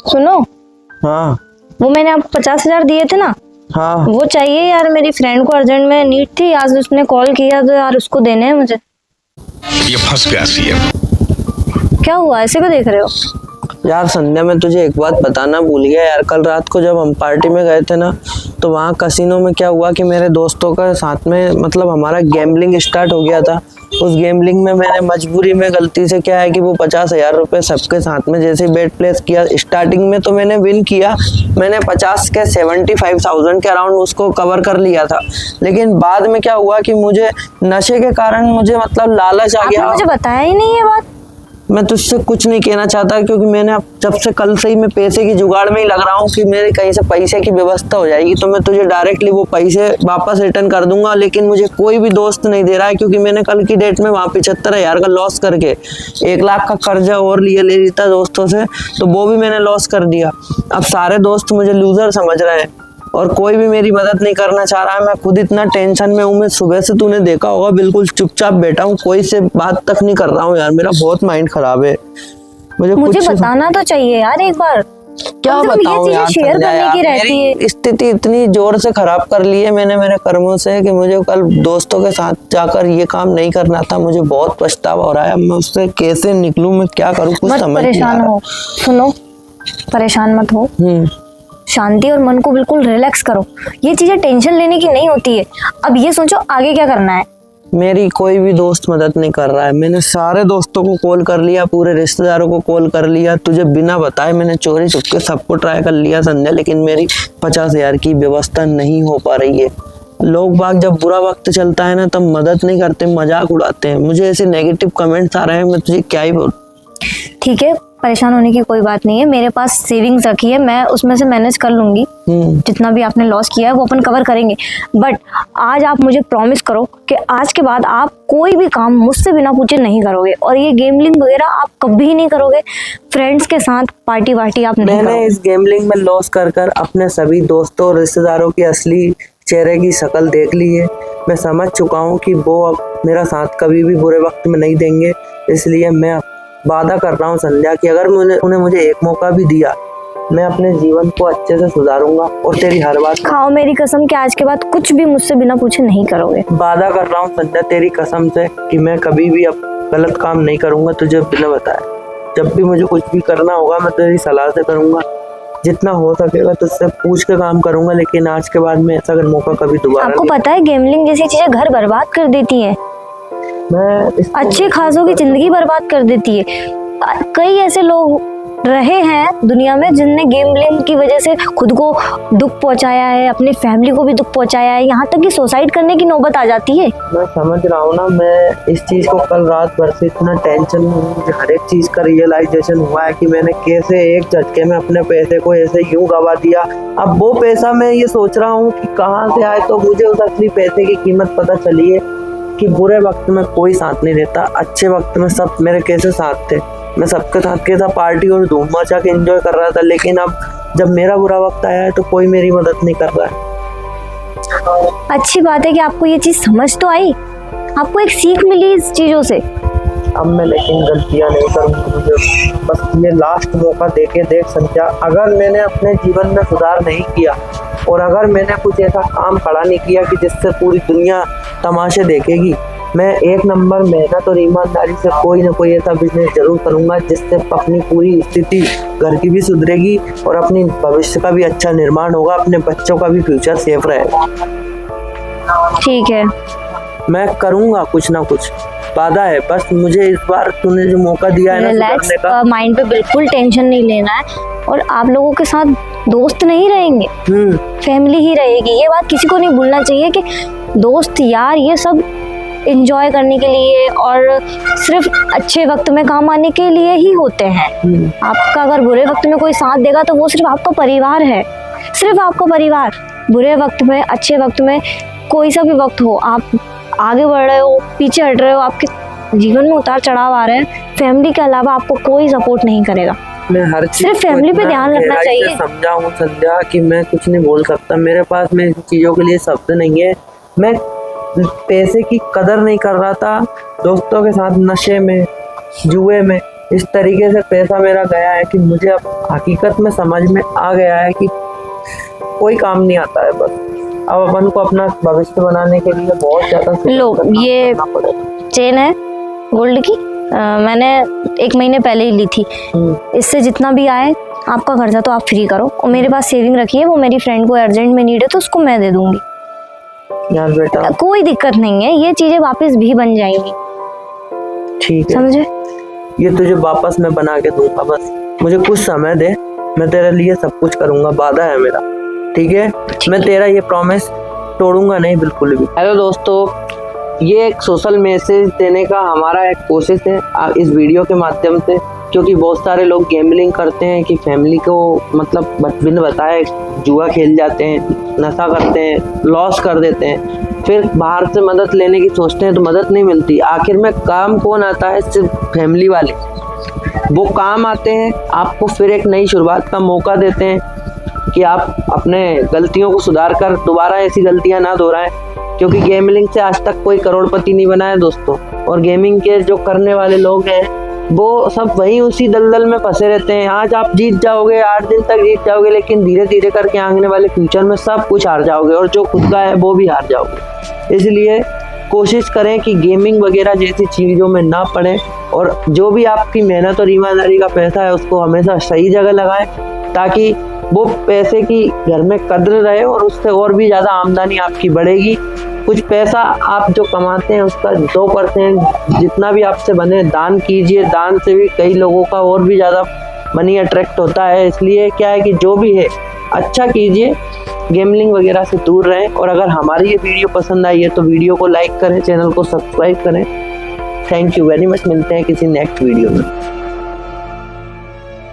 सुनो, हाँ वो मैंने आपको 50,000 दिए थे ना, हाँ। वो चाहिए यार, मेरी फ्रेंड को अर्जेंट में नीड थी, आज उसने कॉल किया तो यार उसको देने हैं मुझे। ये फंस गया सीएम। क्या हुआ, ऐसे क्यों देख रहे हो? यार संध्या, मैं तुझे एक बात बताना भूल गया यार। कल रात को जब हम पार्टी में गए थे ना, तो वहाँ कसिनो में क्या हुआ कि मेरे दोस्तों का साथ में मतलब हमारा गैम्बलिंग स्टार्ट हो गया था। उस गैम्बलिंग में मैंने मजबूरी में गलती से क्या है कि वो 50,000 रुपये सबके साथ में जैसे बेट प्लेस किया। स्टार्टिंग में तो मैंने विन किया, मैंने 50 के 75,000 के अराउंड उसको कवर कर लिया था। लेकिन बाद में क्या हुआ कि मुझे नशे के कारण मुझे मतलब लालच आ गया। आपने मुझे बताया ही नहीं ये बात। मैं तुझसे कुछ नहीं कहना चाहता, क्योंकि मैंने अब जब से कल से ही मैं पैसे की जुगाड़ में ही लग रहा हूँ कि मेरे कहीं से पैसे की व्यवस्था हो जाएगी तो मैं तुझे डायरेक्टली वो पैसे वापस रिटर्न कर दूंगा। लेकिन मुझे कोई भी दोस्त नहीं दे रहा है, क्योंकि मैंने कल की डेट में वहाँ 75,000 का लॉस करके 1 लाख का कर्जा और ले लिया था दोस्तों से, तो वो भी मैंने लॉस कर दिया। अब सारे दोस्त मुझे लूजर समझ रहे हैं और कोई भी मेरी मदद नहीं करना चाह रहा है। मैं खुद इतना टेंशन में हूँ। मैं सुबह से तूने देखा होगा बिल्कुल चुपचाप बैठा हूँ, कोई से बात तक नहीं कर रहा हूँ यार। मेरा बहुत माइंड खराब है। मुझे बताना तो चाहिए यार एक बार। क्या बताऊं यार, शेयर करने की रहती है। मेरी स्थिति इतनी जोर से खराब कर ली है मैंने मेरे कर्मों से कि मुझे कल दोस्तों के साथ जाकर ये काम नहीं करना था। मुझे बहुत पछतावा हो रहा है। मैं उससे कैसे निकलूं, मैं क्या करूं, कुछ समझ नहीं आ रहा। सुनो, परेशान मत हो, शांति और मन को बिल्कुल रिलैक्स करो। ये चीजें टेंशन लेने की नहीं होती है। अब ये सोचो आगे क्या करना है। मेरी कोई भी दोस्त मदद नहीं कर रहा है। मैंने सारे दोस्तों को कॉल कर लिया, पूरे रिश्तेदारों को कॉल कर लिया, तुझे बिना बताए मैंने चोरी छुपके सबको ट्राई कर लिया संध्या, लेकिन मेरी 50,000 की व्यवस्था नहीं हो पा रही है। लोग बाग जब बुरा वक्त चलता है ना, तब मदद नहीं करते, मजाक उड़ाते हैं। मुझे ऐसे नेगेटिव कमेंट्स आ रहे हैं, मैं तुझे क्या ही बोलूं। ठीक है, परेशान होने की कोई बात नहीं है। मेरे पास सेविंग्स रखी है, मैं उसमें से मैनेज कर लूंगी। जितना भी आपने लॉस किया है वो अपन कवर करेंगे। बट आज आप मुझे प्रॉमिस करो कि आज के बाद आप कोई भी काम मुझसे बिना पूछे नहीं करोगे, और ये गेमलिंग वगैरह आप कभी नहीं करोगे। फ्रेंड्स के साथ पार्टी वार्टी आप नहीं करोगे। मैंने इस गेमलिंग में लॉस कर कर अपने सभी दोस्तों और रिश्तेदारों की असली चेहरे की शक्ल देख ली है। मैं समझ चुका हूँ कि वो अब मेरा साथ कभी भी बुरे वक्त में नहीं देंगे। इसलिए मैं वादा कर रहा हूँ संध्या कि अगर उन्हें मुझे एक मौका भी दिया, मैं अपने जीवन को अच्छे से सुधारूंगा और तेरी हर बात खाओ मेरी कसम कि आज के बाद कुछ भी मुझसे बिना पूछे नहीं करोगे। वादा कर रहा हूँ संध्या तेरी कसम से कि मैं कभी भी अब गलत काम नहीं करूंगा तुझे बिना बताए। जब भी मुझे कुछ भी करना होगा मैं तेरी सलाह से करूंगा, जितना हो सकेगा तुझसे पूछ के काम करूंगा। लेकिन आज के बाद में ऐसा अगर मौका कभी दोबारा आपको पता है गेमलिंग जैसी चीजें घर बर्बाद कर देती है, अच्छे खासों की जिंदगी बर्बाद कर देती है। कई ऐसे लोग रहे हैं दुनिया में जिनने गेमलिंग की वजह से खुद को दुख पहुंचाया है, अपनी फैमिली को भी दुख पहुंचाया है, यहाँ तक कि सुसाइड करने की नौबत आ जाती है। मैं समझ रहा हूँ ना, मैं इस चीज को कल रात भर से इतना टेंशन में हूँ, मुझे हर एक चीज का रियलाइजेशन हुआ है कि मैंने कैसे एक झटके में अपने पैसे को ऐसे यूं गवा दिया। अब वो पैसा मैं ये सोच रहा हूँ कि कहाँ से आए, तो मुझे उस असली पैसे की कीमत पता चली है कि बुरे वक्त में कोई साथ नहीं देता, अच्छे वक्त में सब मेरे कैसे साथ थे। मैं सबके साथ कैसा पार्टी और धूम मचा के एंजॉय कर रहा था, लेकिन अब जब मेरा बुरा वक्त आया है तो कोई मेरी मदद नहीं कर रहा है। अच्छी बात है कि आपको ये चीज समझ तो आई, आपको एक सीख मिली इस चीजों से। अब मैं लेकिन गलतियां नहीं करूंगा, मुझे बस ये लास्ट मौका देके देख संध्या। अगर मैंने अपने जीवन में सुधार नहीं किया और अगर मैंने कुछ ऐसा काम खड़ा नहीं किया कि जिससे पूरी दुनिया तमाशे देखेगी, मैं 1 नंबर मेहनत और ईमानदारी से कोई ना कोई ऐसा बिजनेस जरूर करूंगा जिससे अपनी पूरी स्थिति घर की भी सुधरेगी और अपनी भविष्य का भी अच्छा निर्माण होगा, अपने बच्चों का भी फ्यूचर सेफ रहेगा। ठीक है, मैं करूंगा कुछ ना कुछ, वादा है। बस मुझे इस बार तूने जो मौका दिया है ना सुधरने का, माइंड पे बिल्कुल टेंशन नहीं लेना है। और आप लोगों के साथ दोस्त नहीं रहेंगे, फैमिली ही रहेगी। ये बात किसी को नहीं भूलना चाहिए कि दोस्त यार ये सब एंजॉय करने के लिए और सिर्फ अच्छे वक्त में काम आने के लिए ही होते हैं। आपका अगर बुरे वक्त में कोई साथ देगा तो वो सिर्फ आपका परिवार है, सिर्फ आपका परिवार। बुरे वक्त में, अच्छे वक्त में, कोई सा भी वक्त हो, आप आगे बढ़ रहे हो, पीछे हट रहे हो, आपके जीवन में उतार चढ़ाव आ रहे हैं, फैमिली के अलावा आपको कोई सपोर्ट नहीं करेगा। मैं हर चीज सिर्फ फैमिली पे ध्यान रखना चाहिए। समझा हूँ संध्या कि मैं कुछ नहीं बोल सकता, मेरे पास में इन चीजों के लिए शब्द नहीं है। मैं पैसे की कदर नहीं कर रहा था, दोस्तों के साथ नशे में, जुए में इस तरीके से पैसा मेरा गया है कि मुझे अब हकीकत में समझ में आ गया है कि कोई काम नहीं आता है। बस अब अपन को अपना भविष्य बनाने के लिए बहुत ज्यादा लो, ये चेन है गोल्ड की, मैंने 1 महीने पहले ही ली थी। इससे जितना भी आए आपका खर्चा तो आप फ्री करो, और मेरे पास सेविंग रखी है, वो मेरी फ्रेंड को अर्जेंट में नीड है तो उसको मैं दे दूंगी। यार बेटा कोई दिक्कत नहीं है, ये चीजें वापस भी बन जाएंगी। ठीक है, समझे? ये तुझे वापस मैं बना के दूंगा, बस मुझे कुछ समय दे, मैं तेरे लिए सब कुछ करूंगा, वादा है मेरा। ठीक है, मैं तेरा ये प्रॉमिस तोड़ूंगा नहीं बिल्कुल भी। हेलो दोस्तों, ये एक सोशल मैसेज देने का हमारा एक कोशिश है इस वीडियो के माध्यम से, क्योंकि बहुत सारे लोग गैम्बलिंग करते हैं कि फैमिली को मतलब बिन बताए जुआ खेल जाते हैं, नशा करते हैं, लॉस कर देते हैं, फिर बाहर से मदद लेने की सोचते हैं तो मदद नहीं मिलती। आखिर में काम कौन आता है? सिर्फ फैमिली वाले। वो काम आते हैं, आपको फिर एक नई शुरुआत का मौका देते हैं कि आप अपने गलतियों को सुधार कर दोबारा ऐसी गलतियां ना दोहराएं, क्योंकि गेमिंग से आज तक कोई करोड़पति नहीं बना है दोस्तों। और गेमिंग के जो करने वाले लोग हैं वो सब वहीं उसी दलदल में फंसे रहते हैं। आज आप जीत जाओगे, 8 दिन तक जीत जाओगे, लेकिन धीरे धीरे करके आने वाले फ्यूचर में सब कुछ हार जाओगे, और जो खुद का है वो भी हार जाओगे। इसलिए कोशिश करें कि गेमिंग वगैरह जैसी चीज़ों में ना पड़े, और जो भी आपकी मेहनत और ईमानदारी का पैसा है उसको हमेशा सही जगह लगाएं, ताकि वो पैसे की घर में कद्र रहे और उससे और भी ज़्यादा आमदनी आपकी बढ़ेगी। कुछ पैसा आप जो कमाते हैं उसका 2% जितना भी आपसे बने दान कीजिए। दान से भी कई लोगों का और भी ज़्यादा मनी अट्रैक्ट होता है। इसलिए क्या है कि जो भी है अच्छा कीजिए, गेमलिंग वगैरह से दूर रहें। और अगर हमारी ये वीडियो पसंद आई है तो वीडियो को लाइक करें, चैनल को सब्सक्राइब करें। थैंक यू वेरी मच, मिलते हैं किसी नेक्स्ट वीडियो में।